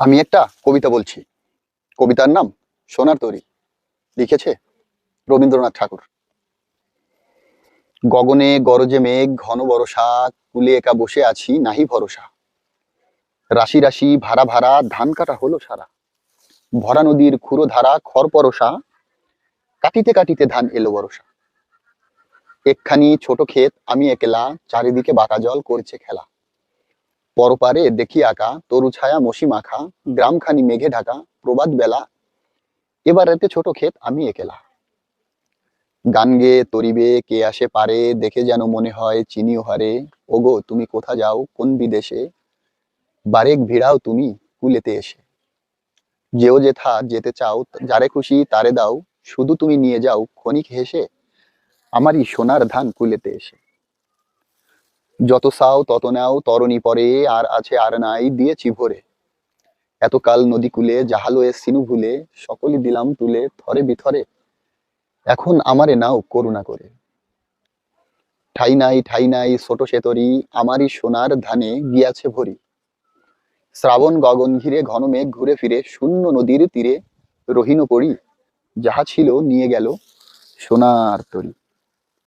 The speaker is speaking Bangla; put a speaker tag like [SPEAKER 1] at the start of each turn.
[SPEAKER 1] আমি একটা কবিতা বলছি। কবিতার নাম সোনার তরী। লিখেছে রবীন্দ্রনাথ ঠাকুর। গগনে গরজে মেঘ ঘন বরষা, কুলে একা বসে আছি নাহি ভরসা। রাশি রাশি ভাড়া ভাড়া ধান কাটা হলো সারা। ভরা নদীর খুরো ধারা খড় পরশা, কাটিতে কাটিতে ধান এলো বরষা। একখানি ছোট ক্ষেত আমি একলা, চারিদিকে বাঁকা জল করছে খেলা। পরপারে দেখি আঁকা তরু ছায়া মসি মাখা, গ্রামখানি মেঘে ঢাকা প্রবাদ বেলা। এবার এতে ছোট ক্ষেত আমি একলা। গান গেয়ে তরিবে কে আসে পারে, দেখে যেন মনে হয় চিনি ওহারে। ওগো তুমি কোথা যাও কোন বিদেশে, বারেক ভিড়াও তুমি কুলেতে এসে। যেও যেথা যেতে চাও, যারে খুশি তারে দাও, শুধু তুমি নিয়ে যাও ক্ষণিক হেসে আমারই সোনার ধান কুলেতে এসে। যত চাও তত নাও তরণী পরে, আর আছে আর নাই দিয়েছি ভরে। এতকাল নদী কূলে জাহালো এ সিনু ভুলে, সকলই দিলাম তুলে থরে বিথরে। এখন আমারে নাও করুণা করে। ঠাই নাই ছোট সেতরি, আমারই সোনার ধানে গিয়াছে ভরি। শ্রাবণ গগন ঘিরে ঘন মেঘ ঘুরে ফিরে, শূন্য নদীর তীরে রহিন পড়ি। যাহা ছিল নিয়ে গেল সোনার তরী।